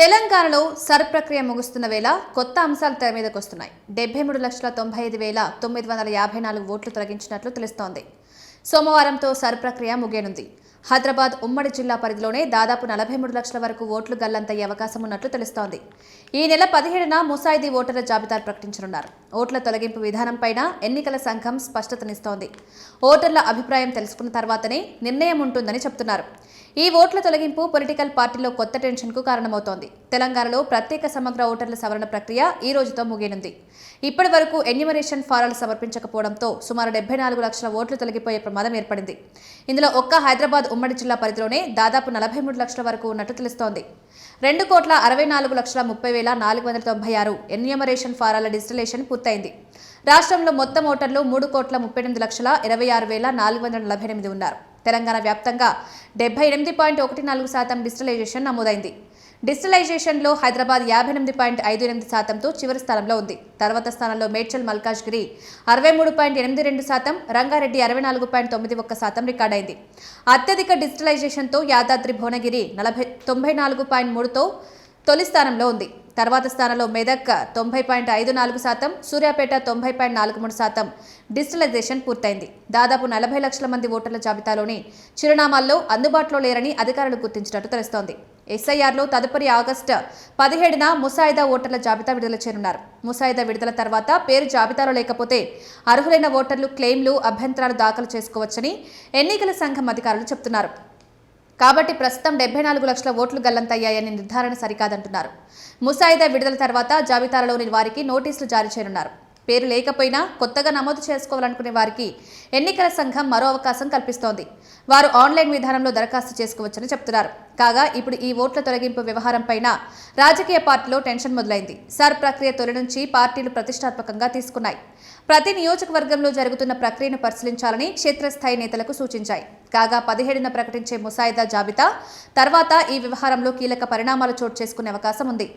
తెలంగాణలో సర్ ప్రక్రియ ముగుస్తున్న వేళ కొత్త అంశాలు తెర మీదకు వస్తున్నాయి. 73,95,954 ఓట్లు తొలగించినట్లు తెలుస్తోంది. సోమవారంతో సర్ ప్రక్రియ ముగియనుంది. హైదరాబాద్ ఉమ్మడి జిల్లా పరిధిలోనే దాదాపు 43 లక్షల వరకు ఓట్లు గల్లంతయ్యే అవకాశం ఉన్నట్లు తెలుస్తోంది. ఈ నెల 17న ముసాయిదీ ఓటర్ల జాబితా ప్రకటించనున్నారు. ఓట్ల తొలగింపు విధానంపైన ఎన్నికల సంఘం స్పష్టతనిస్తోంది. ఓటర్ల అభిప్రాయం తెలుసుకున్న తర్వాతనే నిర్ణయం ఉంటుందని చెబుతున్నారు. ఈ ఓట్ల తొలగింపు పొలిటికల్ పార్టీలో కొత్త టెన్షన్కు కారణమవుతోంది. తెలంగాణలో ప్రత్యేక సమగ్ర ఓటర్ల సవరణ ప్రక్రియ ఈ రోజుతో ముగియనుంది. ఇప్పటి వరకు ఎన్యూమరేషన్ ఫారాలు సమర్పించకపోవడంతో సుమారు 74 లక్షల ఓట్లు తొలగిపోయే ప్రమాదం ఏర్పడింది. ఇందులో ఒక్క హైదరాబాద్ ఉమ్మడి జిల్లా పరిధిలోనే దాదాపు 43 లక్షల వరకు ఉన్నట్టు తెలుస్తోంది. 2,64,30,496 ఎన్యూమరేషన్ ఫారాల డిజిటలైజేషన్ పూర్తయింది. రాష్ట్రంలో మొత్తం ఓటర్లు 3,38,26,448 ఉన్నారు. తెలంగాణ వ్యాప్తంగా 78.14% డిజిటలైజేషన్ నమోదైంది. డిజిటలైజేషన్లో హైదరాబాద్ 58.58%తో చివరి స్థానంలో ఉంది. తర్వాత స్థానంలో మేడ్చల్ మల్కాజ్గిరి 63.82%, రంగారెడ్డి 64.91% రికార్డైంది. అత్యధిక డిజిటలైజేషన్తో యాదాద్రి భువనగిరి 94.3%తో తొలి స్థానంలో ఉంది. తర్వాత స్థానంలో మెదక్ 90.54%, సూర్యాపేట 90.43% డిజిటలైజేషన్ పూర్తయింది. దాదాపు 40 లక్షల మంది ఓటర్ల జాబితాలోని చిరునామాల్లో అందుబాటులో లేరని అధికారులు గుర్తించినట్టు తెలుస్తోంది. ఎస్ఐఆర్లో తదుపరి ఆగస్టు 17న ముసాయిదా ఓటర్ల జాబితా విడుదల చేయనున్నారు. ముసాయిదా విడుదల తర్వాత పేరు జాబితాలో లేకపోతే అర్హులైన ఓటర్లు క్లెయిమ్లు, అభ్యంతరాలు దాఖలు చేసుకోవచ్చని ఎన్నికల సంఘం అధికారులు చెబుతున్నారు. కాబట్టి ప్రస్తుతం 74 లక్షల ఓట్లు గల్లంతయ్యాయని నిర్ధారణ సరికాదంటున్నారు. ముసాయిదా విడుదల తర్వాత జాబితాలలోని వారికి నోటీసులు జారీ చేయనున్నారు. పేరు లేకపోయినా కొత్తగా నమోదు చేసుకోవాలనుకునే వారికి ఎన్నికల సంఘం మరో అవకాశం కల్పిస్తోంది. వారు ఆన్లైన్ విధానంలో దరఖాస్తు చేసుకోవచ్చని చెప్తున్నారు. కాగా ఇప్పుడు ఈ ఓట్ల తొలగింపు వ్యవహారంపైన రాజకీయ పార్టీలో టెన్షన్ మొదలైంది. సర్ ప్రక్రియ తొలి నుంచి పార్టీలు ప్రతిష్టాత్మకంగా తీసుకున్నాయి. ప్రతి నియోజకవర్గంలో జరుగుతున్న ప్రక్రియను పరిశీలించాలని క్షేత్రస్థాయి నేతలకు సూచించాయి. కాగా 17న ప్రకటించే ముసాయిదా జాబితా తర్వాత ఈ వ్యవహారంలో కీలక పరిణామాలు చోటు చేసుకునే అవకాశం ఉంది.